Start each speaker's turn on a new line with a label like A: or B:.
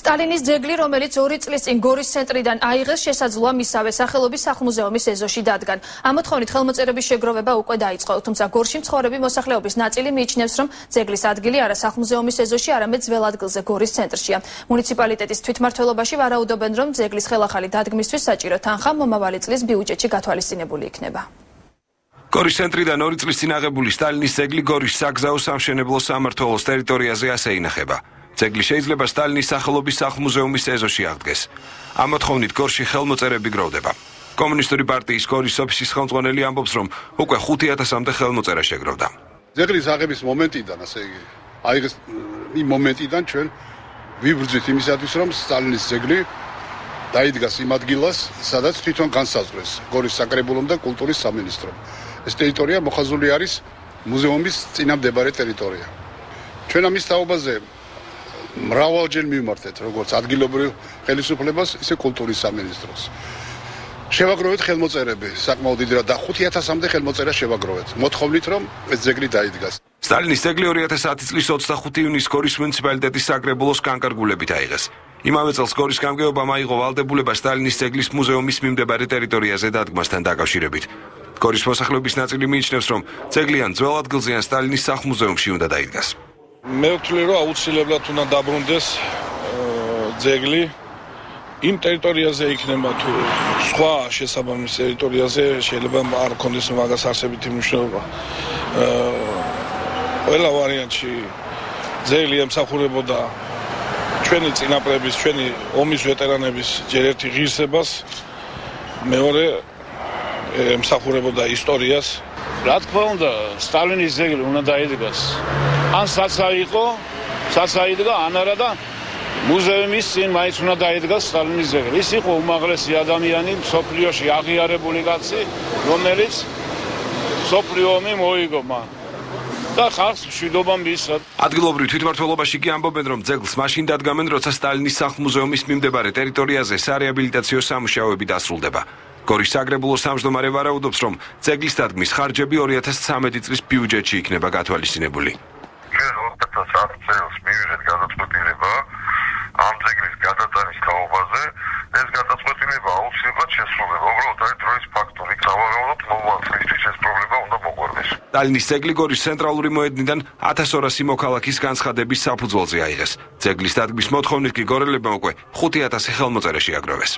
A: სტალინის ძეგლი, რომელიც 2 წლის წინ გორის ცენტრიდან აიღეს, შესაძლოა მისავე სახელობის სახლ-მუზეუმის ეზოში დადგან. ამ მოთხოვნით ხელმოწერების შეგროვება უკვე დაიწყო, თუმცა გორში მცხოვრები მოსახლეობის ნაწილი მიიჩნევს, რომ ძეგლის ადგილი არა სახლ-მუზეუმის ეზოში, არამედ ძველ ადგილზე გორის ცენტრშია. მუნიციპალიტეტის თვითმმართველობაში ვარაუდობენ, რომ ძეგლის ხელახალი დადგმისთვის საჭირო თანხა მომავალი წლის ბიუჯეტში გათვალისწინებული იქნება.
B: გორის ცენტრიდან 2 წლის წინ აღებული სტალინის ძეგლი გორის საგზაო სამშენებლო სამმართველოს ტერიტორიაზე ასე ინახება. ძეგლი შეიძლება სტალინის სახელობის სახლ-მუზეუმის ეზოში აღდგეს. ამ მოთხოვნით გორში ხელმოწერები გროვდება. კომუნისტური პარტიის გორის ოფისის ხელმძღვანელი ამბობს, რომ უკვე 5000-მდე ხელმოწერა შეგროვდა.
C: ძეგლის აღების მომენტიდან, ასე იგი, აიღეს იმ მომენტიდან ჩვენ ვიბრძვით იმისათვის, რომ სტალინის ძეგლი დაიდგას იმ ადგილას, სადაც თვითონ განსაზღვრეს გორის საკრებულომ და კულტურის სამინისტრომ. ეს ტერიტორია მოხაზული არის მუზეუმის წინამდებარე ტერიტორია. ჩვენ ამის თაობაზე მრავალჯერ მივმართეთ, როგორც ადგილობრივ ხელისუფლებას, ისე კულტურის სამინისტროს. შევაგროვეთ ხელმოწერები, საკმაოდ დიდი და 5000-მდე ხელმოწერა შევაგროვეთ, მოთხოვნით, რომ ეს ძეგლი დაიდგას.
B: სტალინის ძეგლი 2010 წლის 25 ივნისს გორის მუნიციპალიტეტის საკრებულოს განკარგულებით აიღეს. იმავე წელს გორის გამგეობამ აიღო ვალდებულება სტალინის ძეგლის მუზეუმის მიმდებარე ტერიტორიაზე დადგმასთან დაკავშირებით. გორის მოსახლეობის ნაწილი მიიჩნევს, რომ ძეგლი ან ძველ ადგილზე ან სტალინის სახლ-მუზეუმში უნდა დაიდგას.
D: მე ვთვლი, რომ აუცილებლად უნდა დაბრუნდეს ძეგლი იმ ტერიტორიაზე იქნება თუ სხვა შესაბამის ტერიტორიაზე შეიძლება არ ქონდეს მაგას არსებითი მნიშვნელობა. ყველა ვარიანტში ძეგლი ემსახურებოდა ჩვენი წინაპრების, ჩვენი ომის ვეტერანების ჯერ ერთი ღირსებას, მეორე ემსახურებოდა ისტორიას.
E: რა თქმა უნდა, სტალინის ძეგლი უნდა დაიდგას. ან საცაიდგა, ან არა და მუზეუმის წინ მაინც უნდა დაიდგას სტალინის ძეგლი. ის იყო უმაღლესი ადამიანი მსოფლიოში აღიარებული კაცი, რომელიც მსოფლიო ომი მოიგო მან. და ხალხს მშვიდობა მისცა.
B: ადგილობრივ თვითმმართველობაში კი ამბობენ, რომ ძეგლს მაშინ დადგამენ, როცა სტალინის სახლ-მუზეუმის მიმდებარე ტერიტორიაზე სარეაბილიტაციო სამუშაოები დასრულდება. გორის საკრებულოს თავმჯდომარე ვარაუდობს, რომ ძეგლის დადგმის ხარჯები 2013 წლის ბიუჯეტში იქნება გათვალისწინებული.
F: ჩვენ 2010 წელს მივიღეთ გადაწყვეტილება ამ ძეგლის გადატანის თაობაზე. ეს გადაწყვეტილება აუცილებლად შესრულდება. უბრალოდ არის დროის ფაქტორი. სავარაუდოდ მოვალ წლისთვის ეს პრობლემა უნდა მოგვარდეს.
B: სტალინის ძეგლი გორის ცენტრალური მოედნიდან 1200 მოქალაქის განცხადების საფუძველზე აიღეს. ძეგლის დადგმის მოთხოვნით კი გორელებმა უკვე 5000 ხელმოწერა შეაგროვეს.